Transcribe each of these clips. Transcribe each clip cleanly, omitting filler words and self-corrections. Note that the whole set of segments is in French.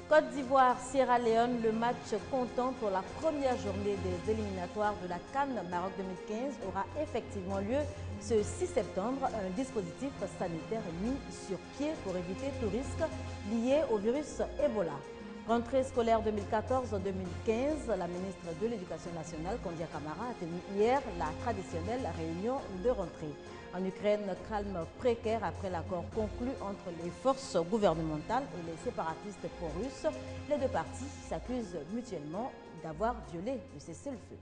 Côte d'Ivoire, Sierra Leone, le match comptant pour la première journée des éliminatoires de la CAN Maroc 2015 aura effectivement lieu ce 6 septembre. Un dispositif sanitaire mis sur pied pour éviter tout risque lié au virus Ebola. Rentrée scolaire 2014-2015, la ministre de l'Éducation nationale, Kondia Camara, a tenu hier la traditionnelle réunion de rentrée. En Ukraine, calme précaire après l'accord conclu entre les forces gouvernementales et les séparatistes pro-russes. Les deux parties s'accusent mutuellement d'avoir violé le cessez-le-feu.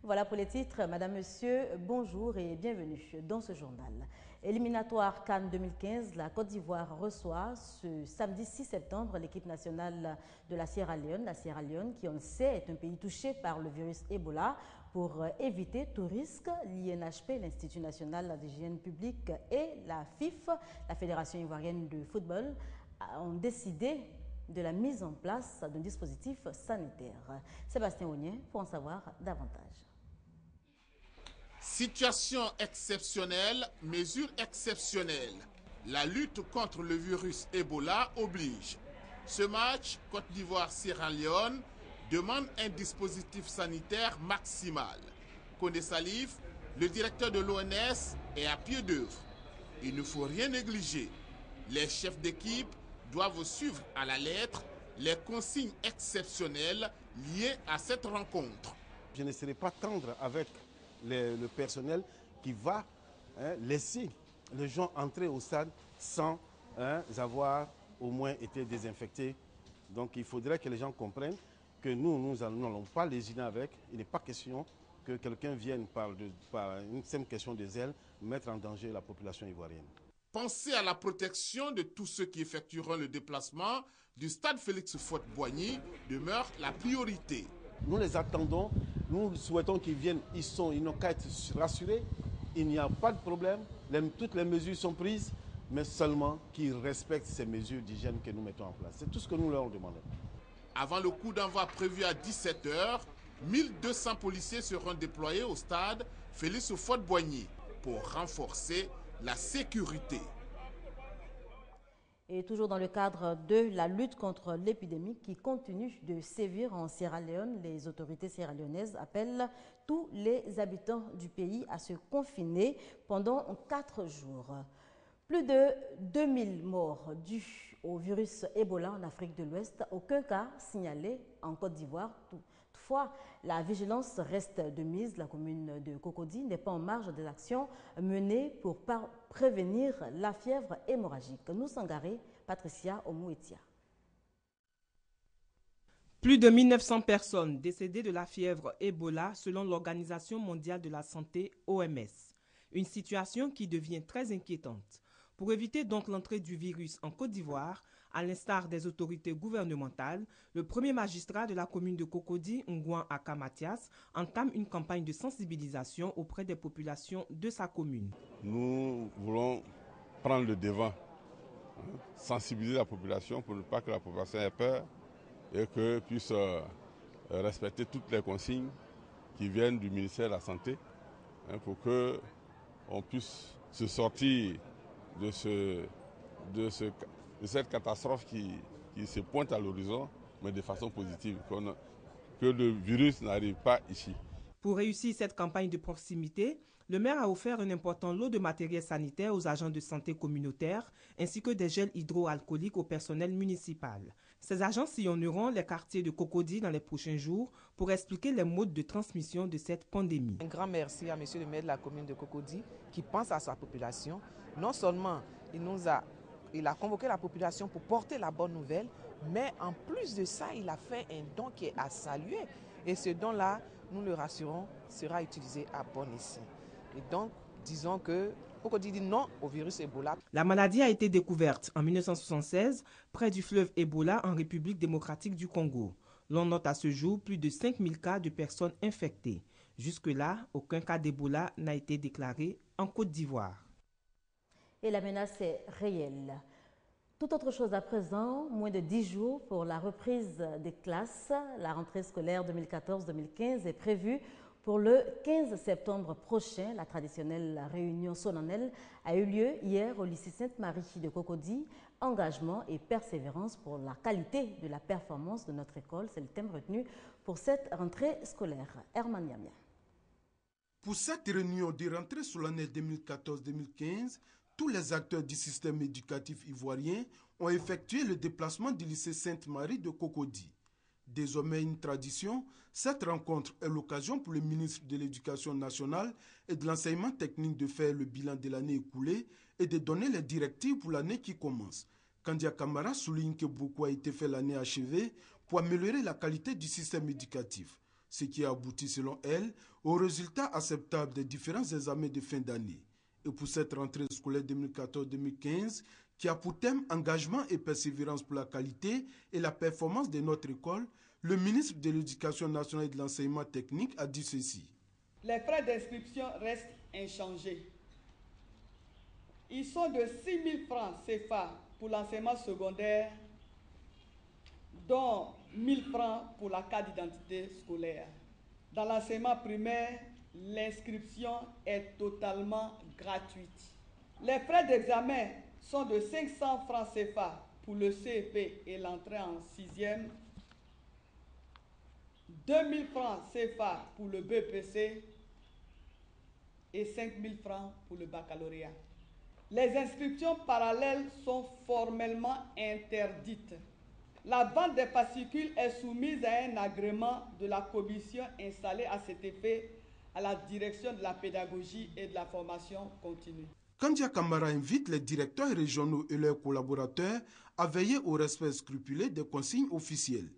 Voilà pour les titres. Madame, Monsieur, bonjour et bienvenue dans ce journal. Éliminatoire CAN 2015, la Côte d'Ivoire reçoit ce samedi 6 septembre l'équipe nationale de la Sierra Leone qui, on le sait, est un pays touché par le virus Ebola. Pour éviter tout risque, l'INHP, l'Institut national d'hygiène publique et la FIF, la Fédération ivoirienne de football, ont décidé de la mise en place d'un dispositif sanitaire. Sébastien Ognien pour en savoir davantage. Situation exceptionnelle, mesures exceptionnelles. La lutte contre le virus Ebola oblige. Ce match, Côte d'Ivoire-Sierra Leone, demande un dispositif sanitaire maximal. Condé Salif, le directeur de l'ONS, est à pied d'œuvre. Il ne faut rien négliger. Les chefs d'équipe doivent suivre à la lettre les consignes exceptionnelles liées à cette rencontre. Je ne serai pas tendre avec le personnel qui va laisser les gens entrer au stade sans avoir au moins été désinfectés. Donc il faudrait que les gens comprennent que nous n'allons pas les uner avec. Il n'est pas question que quelqu'un vienne par une simple question de zèle mettre en danger la population ivoirienne. Pensez à la protection de tous ceux qui effectueront le déplacement du stade Félix Houphouët-Boigny demeure la priorité. Nous les attendons, nous souhaitons qu'ils viennent, ils n'ont qu'à être rassurés, il n'y a pas de problème, toutes les mesures sont prises, mais seulement qu'ils respectent ces mesures d'hygiène que nous mettons en place. C'est tout ce que nous leur demandons. Avant le coup d'envoi prévu à 17 h, 1200 policiers seront déployés au stade Félix Houphouët-Boigny pour renforcer la sécurité. Et toujours dans le cadre de la lutte contre l'épidémie qui continue de sévir en Sierra Leone, les autorités sierra-léonaises appellent tous les habitants du pays à se confiner pendant 4 jours. Plus de 2000 morts dus au virus Ebola en Afrique de l'Ouest, aucun cas signalé en Côte d'Ivoire. Toutefois, la vigilance reste de mise. La commune de Cocody n'est pas en marge des actions menées pour prévenir la fièvre hémorragique. Nous Sangaré, Patricia Omouetia. Plus de 1900 personnes décédées de la fièvre Ebola selon l'Organisation mondiale de la santé OMS. Une situation qui devient très inquiétante. Pour éviter donc l'entrée du virus en Côte d'Ivoire, à l'instar des autorités gouvernementales, le premier magistrat de la commune de Cocody, Ngouan Aka Mathias, entame une campagne de sensibilisation auprès des populations de sa commune. Nous voulons prendre le devant, sensibiliser la population pour ne pas que la population ait peur et que puisse respecter toutes les consignes qui viennent du ministère de la Santé pour qu'on puisse se sortir de cette catastrophe qui se pointe à l'horizon, mais de façon positive, que le virus n'arrive pas ici. Pour réussir cette campagne de proximité, le maire a offert un important lot de matériel sanitaire aux agents de santé communautaires, ainsi que des gels hydroalcooliques au personnel municipal. Ces agents sillonneront les quartiers de Cocody dans les prochains jours pour expliquer les modes de transmission de cette pandémie. Un grand merci à monsieur le maire de la commune de Cocody qui pense à sa population. Non seulement il a convoqué la population pour porter la bonne nouvelle, mais en plus de ça, il a fait un don qui est à saluer. Et ce don-là, nous le rassurons, sera utilisé à bon escient. Et donc, disons que Cocody dit non au virus Ebola. La maladie a été découverte en 1976 près du fleuve Ebola en République démocratique du Congo. L'on note à ce jour plus de 5000 cas de personnes infectées. Jusque-là, aucun cas d'Ebola n'a été déclaré en Côte d'Ivoire. Et la menace est réelle. Tout autre chose à présent, moins de 10 jours pour la reprise des classes. La rentrée scolaire 2014-2015 est prévue pour le 15 septembre prochain. La traditionnelle réunion solennelle a eu lieu hier au lycée Sainte-Marie de Cocody. engagement et persévérance pour la qualité de la performance de notre école. C'est le thème retenu pour cette rentrée scolaire. Herman Yamia. Pour cette réunion de rentrée solennelle 2014-2015, tous les acteurs du système éducatif ivoirien ont effectué le déplacement du lycée Sainte-Marie de Cocody. Désormais une tradition, cette rencontre est l'occasion pour le ministre de l'Éducation nationale et de l'enseignement technique de faire le bilan de l'année écoulée et de donner les directives pour l'année qui commence. Kandia Kamara souligne que beaucoup a été fait l'année achevée pour améliorer la qualité du système éducatif, ce qui a abouti selon elle aux résultats acceptables des différents examens de fin d'année. Et pour cette rentrée scolaire 2014-2015, qui a pour thème engagement et persévérance pour la qualité et la performance de notre école, le ministre de l'Éducation nationale et de l'enseignement technique a dit ceci. Les frais d'inscription restent inchangés. Ils sont de 6 000 francs CFA pour l'enseignement secondaire, dont 1 000 francs pour la carte d'identité scolaire. Dans l'enseignement primaire, l'inscription est totalement gratuite. Les frais d'examen sont de 500 francs CFA pour le CEP et l'entrée en 6e, 2 000 francs CFA pour le BEPC et 5 000 francs pour le baccalauréat. Les inscriptions parallèles sont formellement interdites. La vente des fascicules est soumise à un agrément de la commission installée à cet effet à la direction de la pédagogie et de la formation continue. Kandia Kamara invite les directeurs régionaux et leurs collaborateurs à veiller au respect scrupuleux des consignes officielles.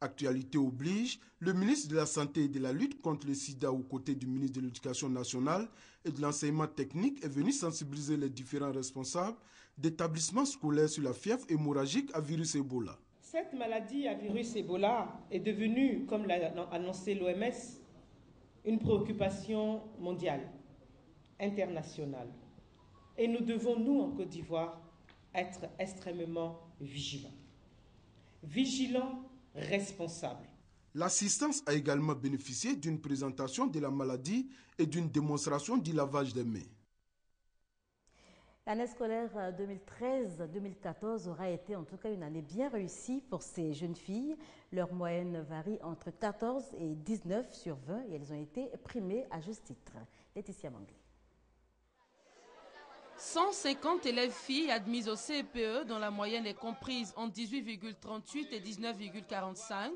Actualité oblige, le ministre de la Santé et de la lutte contre le sida aux côtés du ministre de l'Éducation nationale et de l'enseignement technique est venu sensibiliser les différents responsables d'établissements scolaires sur la fièvre hémorragique à virus Ebola. Cette maladie à virus Ebola est devenue, comme l'a annoncé l'OMS, une préoccupation mondiale, internationale. Et nous devons, nous, en Côte d'Ivoire, être extrêmement vigilants. Vigilants, responsables. L'assistance a également bénéficié d'une présentation de la maladie et d'une démonstration du lavage des mains. L'année scolaire 2013-2014 aura été en tout cas une année bien réussie pour ces jeunes filles. Leur moyenne varie entre 14 et 19 sur 20 et elles ont été primées à juste titre. Laetitia Manglé. 150 élèves filles admises au CPE dont la moyenne est comprise entre 18,38 et 19,45.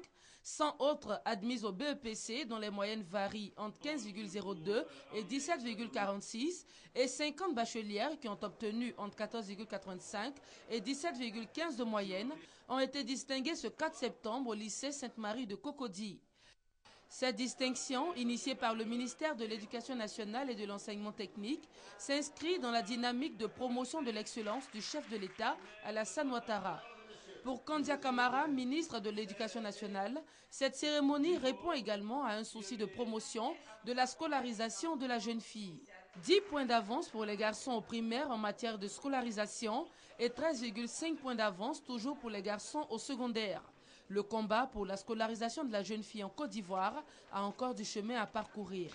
100 autres admises au BEPC dont les moyennes varient entre 15,02 et 17,46 et 50 bachelières qui ont obtenu entre 14,85 et 17,15 de moyenne ont été distinguées ce 4 septembre au lycée Sainte-Marie de Cocody. Cette distinction, initiée par le ministère de l'Éducation nationale et de l'enseignement technique, s'inscrit dans la dynamique de promotion de l'excellence du chef de l'État, Alassane Ouattara. Pour Kandia Kamara, ministre de l'Éducation nationale, cette cérémonie répond également à un souci de promotion de la scolarisation de la jeune fille. 10 points d'avance pour les garçons au primaire en matière de scolarisation et 13,5 points d'avance toujours pour les garçons au secondaire. Le combat pour la scolarisation de la jeune fille en Côte d'Ivoire a encore du chemin à parcourir.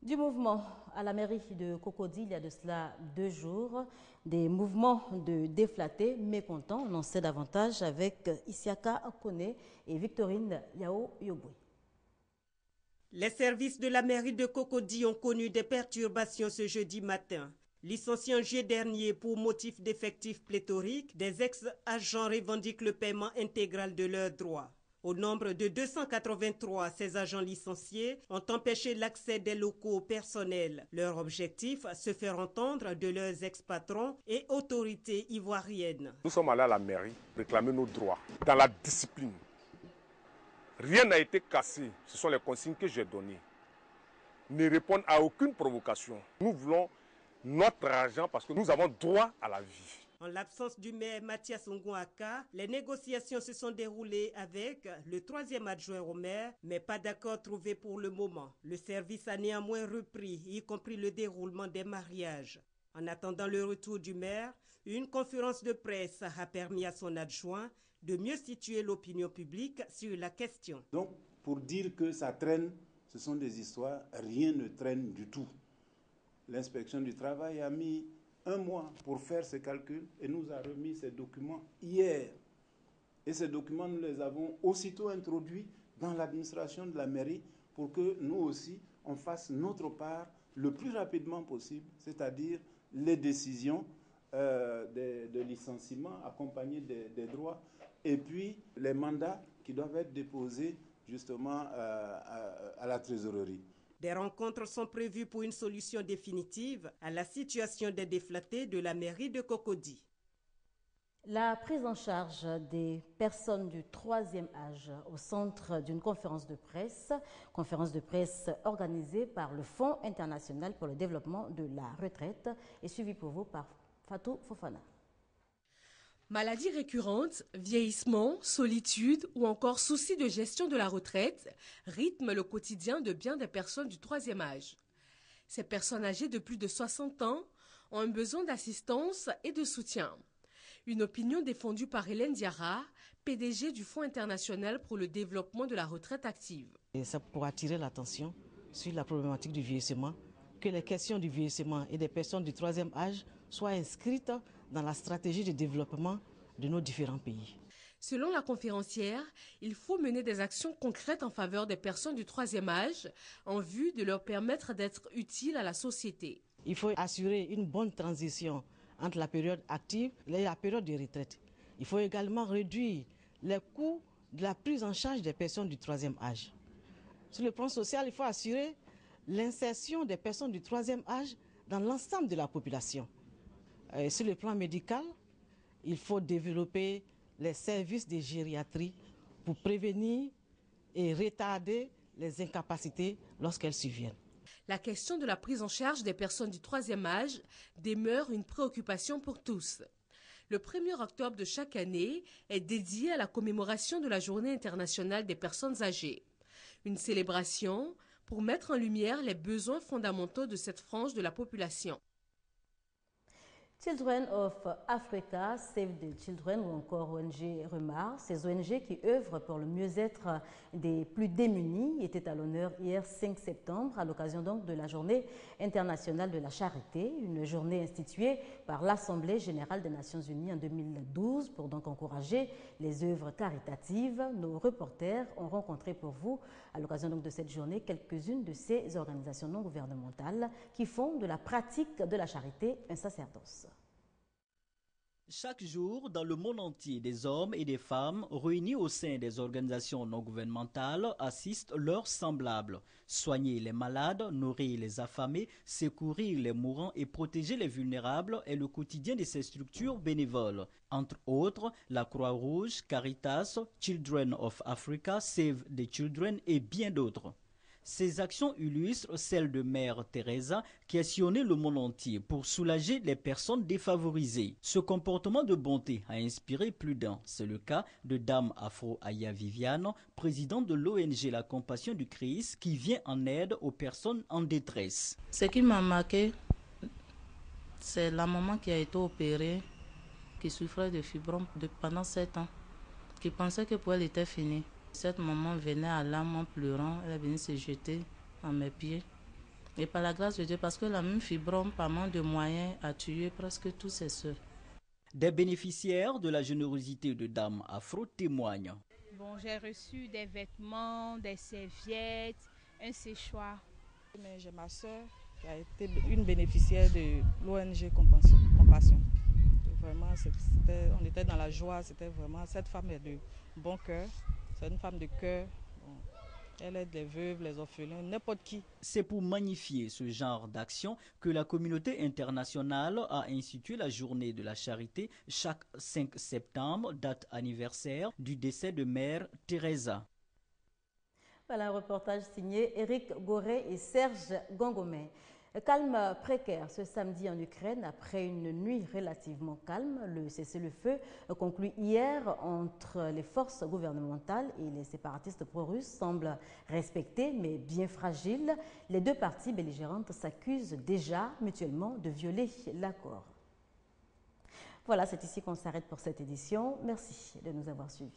Du mouvement à la mairie de Cocody, il y a de cela 2 jours, des mouvements de déflatés mécontents. On en sait davantage avec Isiaka Akone et Victorine Yao Yobwe. Les services de la mairie de Cocody ont connu des perturbations ce jeudi matin. Licenciés en juillet dernier pour motif d'effectifs pléthoriques, des ex-agents revendiquent le paiement intégral de leurs droits. Au nombre de 283, ces agents licenciés ont empêché l'accès des locaux au personnel. Leur objectif, se faire entendre de leurs ex-patrons et autorités ivoiriennes. Nous sommes allés à la mairie réclamer nos droits dans la discipline. Rien n'a été cassé, ce sont les consignes que j'ai données. Ne répondent à aucune provocation. Nous voulons notre argent parce que nous avons droit à la vie. En l'absence du maire Mathias Ngouaka, les négociations se sont déroulées avec le 3e adjoint au maire, mais pas d'accord trouvé pour le moment. Le service a néanmoins repris, y compris le déroulement des mariages. En attendant le retour du maire, une conférence de presse a permis à son adjoint de mieux situer l'opinion publique sur la question. Donc, pour dire que ça traîne, ce sont des histoires, rien ne traîne du tout. L'inspection du travail a mis 1 mois pour faire ces calculs et nous a remis ces documents hier. Et ces documents, nous les avons aussitôt introduits dans l'administration de la mairie pour que nous aussi, on fasse notre part le plus rapidement possible, c'est-à-dire les décisions de licenciement accompagnées des droits et puis les mandats qui doivent être déposés justement à la trésorerie. Des rencontres sont prévues pour une solution définitive à la situation des déflatés de la mairie de Cocody. La prise en charge des personnes du 3e âge au centre d'une conférence de presse organisée par le Fonds international pour le développement de la retraite est suivie pour vous par Fatou Fofana. Maladies récurrentes, vieillissement, solitude ou encore soucis de gestion de la retraite rythment le quotidien de bien des personnes du 3e âge. Ces personnes âgées de plus de 60 ans ont un besoin d'assistance et de soutien. Une opinion défendue par Hélène Diarra, PDG du Fonds international pour le développement de la retraite active. Et c'est pour attirer l'attention sur la problématique du vieillissement, que les questions du vieillissement et des personnes du 3e âge soient inscrites dans la stratégie de développement de nos différents pays. Selon la conférencière, il faut mener des actions concrètes en faveur des personnes du 3e âge en vue de leur permettre d'être utiles à la société. Il faut assurer une bonne transition entre la période active et la période de retraite. Il faut également réduire les coûts de la prise en charge des personnes du 3e âge. Sur le plan social, il faut assurer l'insertion des personnes du 3e âge dans l'ensemble de la population. Sur le plan médical, il faut développer les services de gériatrie pour prévenir et retarder les incapacités lorsqu'elles surviennent. La question de la prise en charge des personnes du 3e âge demeure une préoccupation pour tous. Le 1er octobre de chaque année est dédié à la commémoration de la Journée internationale des personnes âgées. Une célébration pour mettre en lumière les besoins fondamentaux de cette frange de la population. Children of Africa, Save the Children ou encore ONG Remar, ces ONG qui œuvrent pour le mieux-être des plus démunis étaient à l'honneur hier 5 septembre à l'occasion donc de la Journée internationale de la charité, une journée instituée par l'Assemblée générale des Nations unies en 2012 pour donc encourager les œuvres caritatives. Nos reporters ont rencontré pour vous à l'occasion donc de cette journée quelques-unes de ces organisations non gouvernementales qui font de la pratique de la charité un sacerdoce. Chaque jour, dans le monde entier, des hommes et des femmes réunis au sein des organisations non gouvernementales assistent leurs semblables. Soigner les malades, nourrir les affamés, secourir les mourants et protéger les vulnérables est le quotidien de ces structures bénévoles. Entre autres, la Croix-Rouge, Caritas, Children of Africa, Save the Children et bien d'autres. Ces actions illustrent celles de Mère Teresa qui a sillonné le monde entier pour soulager les personnes défavorisées. Ce comportement de bonté a inspiré plus d'un. C'est le cas de Dame Afro Aya Viviane, présidente de l'ONG La Compassion du Christ, qui vient en aide aux personnes en détresse. Ce qui m'a marqué, c'est la maman qui a été opérée, qui souffrait de fibrome pendant 7 ans, qui pensait que pour elle était fini. Cette maman venait à l'âme en pleurant, elle est venue se jeter à mes pieds. Et par la grâce de Dieu, parce que la même fibrome, par manque de moyens, a tué presque tous ses soeurs. Des bénéficiaires de la générosité de Dame Afro témoignent. Bon, j'ai reçu des vêtements, des serviettes, un séchoir. Mais j'ai ma soeur qui a été une bénéficiaire de l'ONG Compassion. Vraiment, on était dans la joie, c'était vraiment, cette femme est de bon cœur. C'est une femme de cœur. Bon, elle aide les veuves, les orphelins, n'importe qui. C'est pour magnifier ce genre d'action que la communauté internationale a institué la journée de la charité chaque 5 septembre, date anniversaire du décès de Mère Teresa. Voilà un reportage signé Éric Goré et Serge Gongomé. Calme précaire ce samedi en Ukraine après une nuit relativement calme. Le cessez-le-feu conclu hier entre les forces gouvernementales et les séparatistes pro-russes semble respecté mais bien fragile. Les deux parties belligérantes s'accusent déjà mutuellement de violer l'accord. Voilà, c'est ici qu'on s'arrête pour cette édition. Merci de nous avoir suivis.